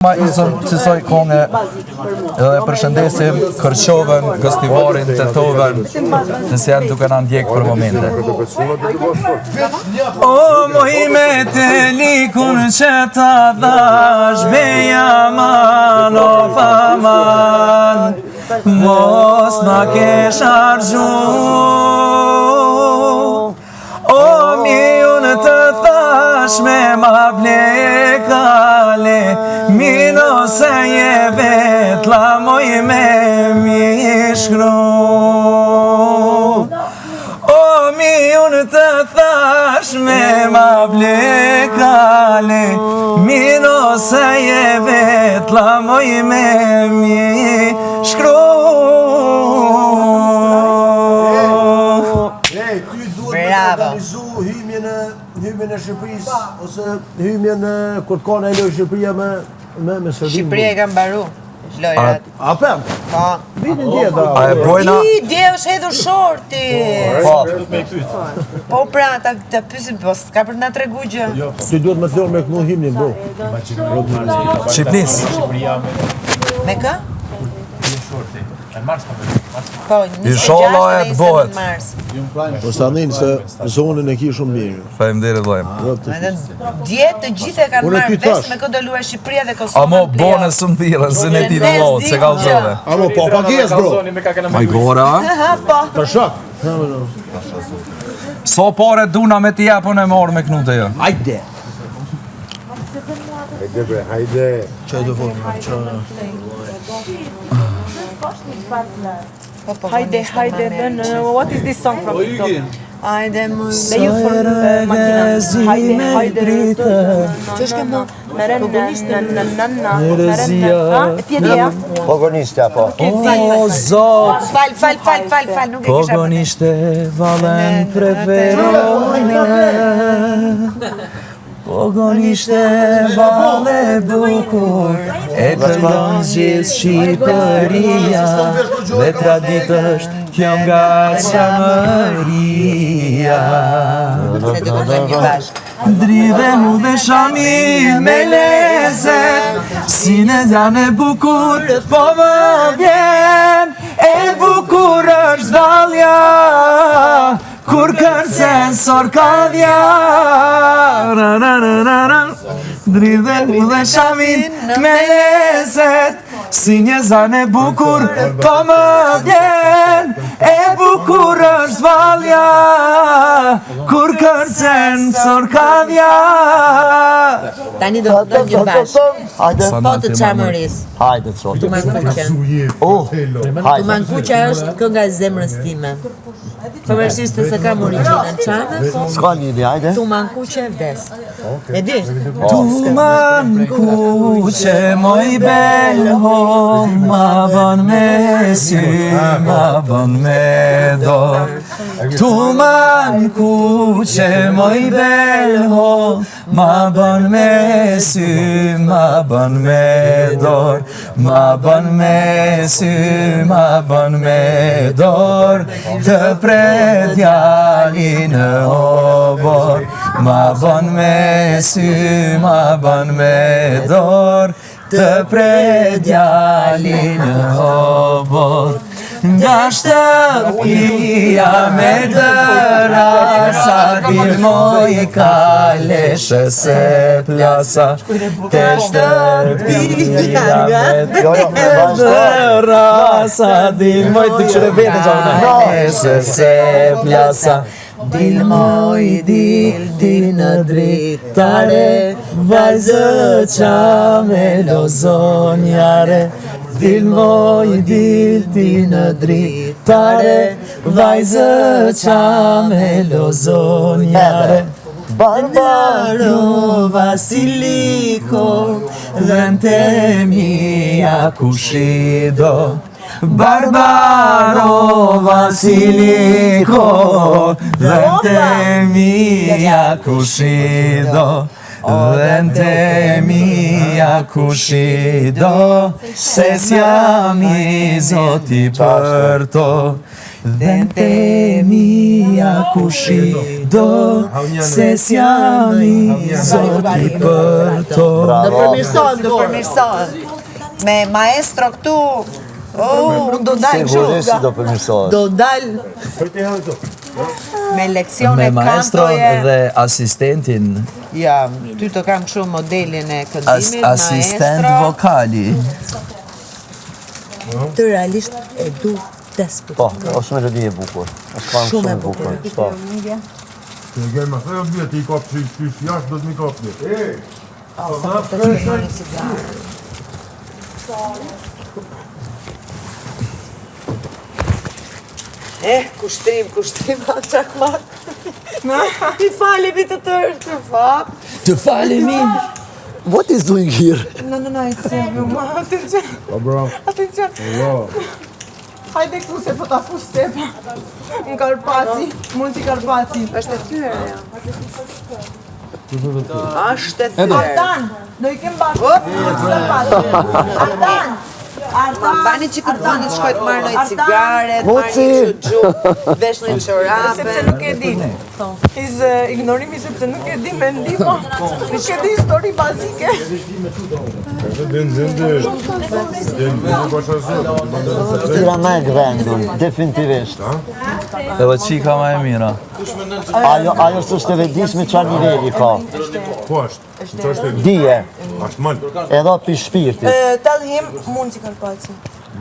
Ma izëm qësoj konge edhe përshëndesim Kërqovën, Gostivarin, Tetovën, nëse janë duke na ndjekë për momente. O mojime të likun që ta dhash beja man o faman, mos na kesh argju. O mi unë të thash me ma blekale, mino se je vet la moj me mi shkru. O mi unë të thash me ma blekale, mino se je vet la moj me mi shkru. Hymjen e Shqipërisë ose hymjen kur të kanë ajo Shqipëria me Serbinë. Shqipëria e ka mbaru lojrat. A pem? Po. Vitin tjetër. A e brojna? Ide është hedhur shorti. Po pra, ta pyesim po s'ka për na tregu gjë. Ti duhet më thon me këtë hymnin bro. Shqipnis. Me kë? Po, Inshallah e të bëhet. Po stanin se zonën e ki shumë mirë. Faleminderit vllajmë. Dje të gjithë e kanë marrë vesh me këtë do luaj Shqipëria dhe Kosova. Amo bone së mdhirën, se ne ti në lodë, se ka zove. Amo po pagesë bro. Aj gora, a? Po. Për shak. So pare duna me t'i japën e morë me knute jo. Hajde. Hajde bre, hajde. Çaj do formë, Hayde, what is this song from TikTok? Hajde më. They use for makina. Hayde. Ç'është kjo më? Tjetëja. Pogonistja po. O zot, Fal, nuk e kisha. pogonishte valen preferojnë. Pogonishte vale bukur, e këllon gjithë Shqipëria, dhe tradit është kjo nga qamëria. Se të këndojmë një bashkë. Dridhemu dhe shami me lezet, si në janë e bukur, po më vjen, e bukur është dhalja, kur kërcen sorkadja. Dridhemu dhe shamin me lezet, si një zanë e bukur, po më vjen, e bukur është valja, kur kërcen sorkadja. Tani do të këndojmë një bashkë. Po të qamëris. Hajde të Tu Mankuqe. Tu Mankuqe është kënga e zemrës time. Pavarësisht se ka origjinën çame, s'ka një ide, hajde. Tu Mankuqe vdes. E di? Tu Mankuqe moj bel ho, ma bën me sy, ma bën me dorë. Tu Mankuqe moj bel ho, ma bën me sy, ma bën me dorë. Ma bën me sy, ma bën me dorë, të predjali në obor. Ma bën me sy, ma bën me dorë, të predjali në obor. Nga shtëpia me dëra, sa dilmoj kaleshe se plasa. Te shtëpia me dëra, sa dilmoj të këshre vete kaleshe se plasa. Dilmoj dil në dritare, vajzë qa me lozonjare. Dilmoj dil në dritare, vajzë qa me lozonjare. Barbaro Vasiliko, dhënte mia kushido. Barbaro Vasiliko, dhënte mia kushido. Dhënte mia kushido, se s'jam i zoti për to. Dhente mia kushi do se s'jami zoti për to. Do përmirësohet. Me maestro këtu, do dalë Sigurisht do përmirësohet. Do dalë me leksione Me maestron kantoje. dhe asistentin, Ja, ty të kam kështu modelin e këndimit, asistent maestro. vokali. Të realisht e du despot. Po, është melodi e bukur. Është këngë shumë e bukur. Shto. Të gjerë ma thëjo bje, ti i kapë që jashtë do të mi kapë bje. Kushtrim, çakmak. I falemi të tërë, të fap. Të falemin! What is doing here? No, it's attenzione. Attenzione. Hajde këtu se po ta fush sepa. Në Karpaci, Munci Karpaci. Është e tyre, ja. Është e tyre. Artan, do i kem bashkë. Artan. Bani që këtë vëndi të shkojtë marrë nëjë cigaret, marrë një qëgju, vesh nëjë qorape. Sepse nuk e di. Ignorimi sepse nuk e di me ndimo. Nuk e di histori bazike. Tira me e grendun, definitivisht. Edhe qika ma e mira. Ajo s'është e vedishme çfarë niveli ka. Po është? Që është e Dije, është mëllë? edhe pi shpirtit. Talhim, Munci Karpaci.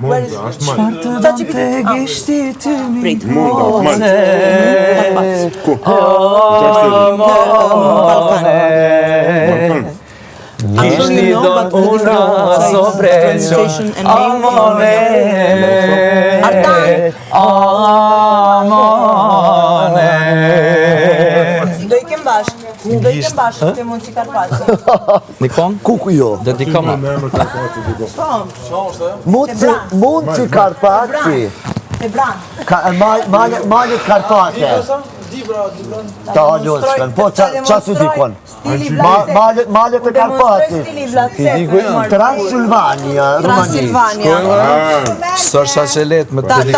Mëllë, është mëllë. Qa që Të gishti ty mi Mëllë, mëllë. Ku? Që është e Balkan. Gishti don una sopreccio amore amore. Do i kem bashkë te Munci Karpaci. Nikon? Kuku jo. Dhe ti kam... Me emër ka paci diko. Munci Karpaci. Te Bran. Malet Karpate. Ta Ljoçkën, po qa ty dikon? Stili Vlad Malet e Karpati. Stili Vlad Cepë. Transilvania, Rumani. Sërsa që let me të Ta diku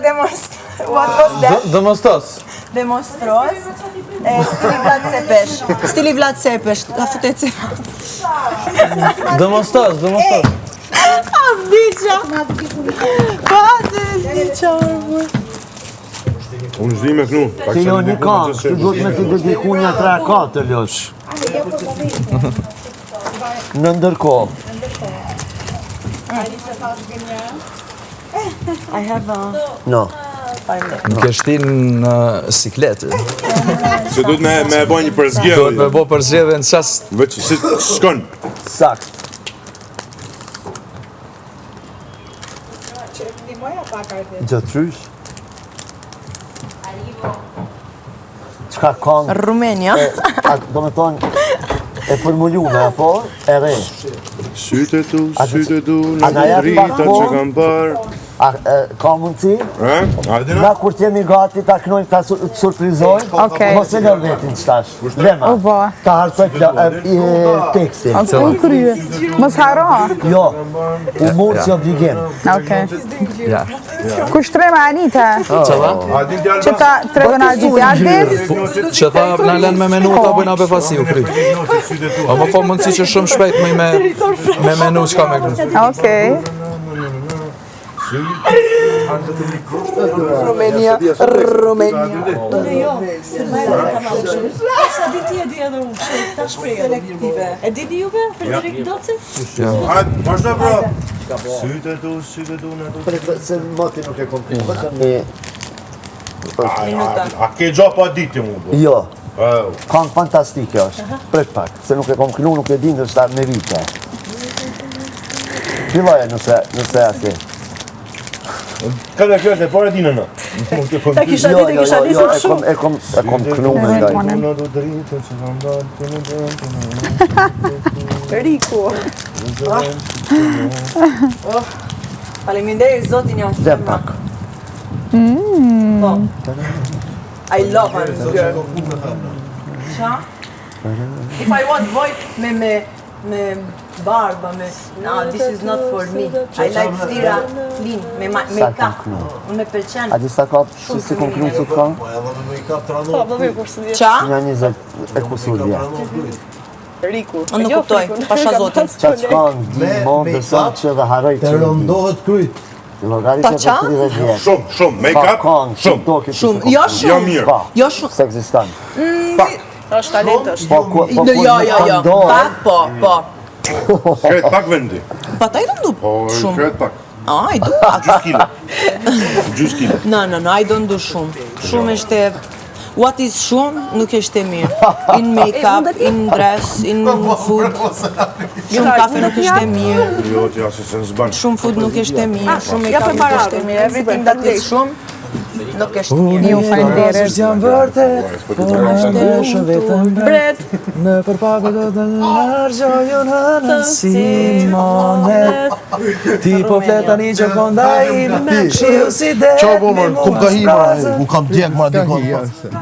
demonstroj. What was that? Dëmostos. Demonstroj. Stili Vlad Cepesh. Stili Vlad Cepesh. Ka futet Cepesh. Dëmostos. A vdiqa. Pa vdiqa. Unë zhdi me kënu. Ti jo një kam, ti duhet me ti dediku një 3-4 Ljoç. Në ndërkohë. I have a... No. Më kështin në sikletë. Se duhet me e boj një Duhet me përzgjedhje. bo përzgjedhje në qast. Veç, si shkon. Sakt. Gjatrysh. Qka kong, Rumenia. do me thonë, e formulume, apo, e re. Syte tu, A në na jep drita pak kohë? që kam parë. Ka mundësi? Hajde Na kur t'jemi gati ta knojmë ta surprizojmë, mos e lë vetin qëtash. Lema, ta hartoj tekstin. U krye. Mos haro. Jo, u mund si obligim. Okej. Ja. Kushtrema Anita. Hajde djalë Që ta tregon Arditi. Ardit? Që tha na lën me menuta bëjna befasi u kry. A më po mundësi që shumë shpejt më me menu qka me kry. Okej. Rumenia. Sa di edhe unë, ta shprejë. E dini juve, Frederik Doci? Hajde, vazhdo bro. Syte tu, në tu. Se moti nuk e kompli. A ke gjo pa ditë mu bro? Jo, kanë fantastike është. Pret pak, se nuk e kom knu, nuk e din dhe shta me vite. Filoje nëse ati. Kada kjo është e pare dinë në. Ta kisha ditë, kisha Jo, ditë e kom knu me ndaj. Në du dritë që kam dalë. Riku. Faleminderit zotin jo. Dhe pak. I love her girl. Qa? If I want void me barba me, this is not for me. I like ftyra clean, me make-up. Unë me pëlqen. A di sa ka si kom kru që ka? Po edhe me make-up të ranohet. Qa? Nga 20 e kusur vjetë. Unë nuk kuptoj, pasha zotin. Qa që ka në di modë dësëm që dhe haroj Të që rëndohet kryt. Logari që qa? për 30 vjetë. Shumë, make-up, shumë. Shumë, jo Jo shumë. mirë. Jo shumë. Se egzistan. Është talent është. Jo. Pak, po. Kret pak vendi. Pa ta i don't do shumë. Kret pak. I do pak. Gjys kilo. No, I don't do shumë. Shumë është what is shumë nuk është e mirë. In make-up, in dress, in food. Shumë kafe nuk është e mirë. Jo, t'ja se se zban. Shumë food nuk është e mirë. Shumë make-up nuk është e mirë. Everything that is shumë nuk është e mirë. Njerëz janë vërtet, po në shë vetëm bret. Në përpake do të nërgjojën hënë si monet. Ti po flet tani që kondajim, shiu si det. Qa po mërë, kum ka hi ma, u kam djek ma dikon.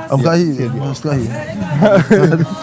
Am ka hi, mas ka hi.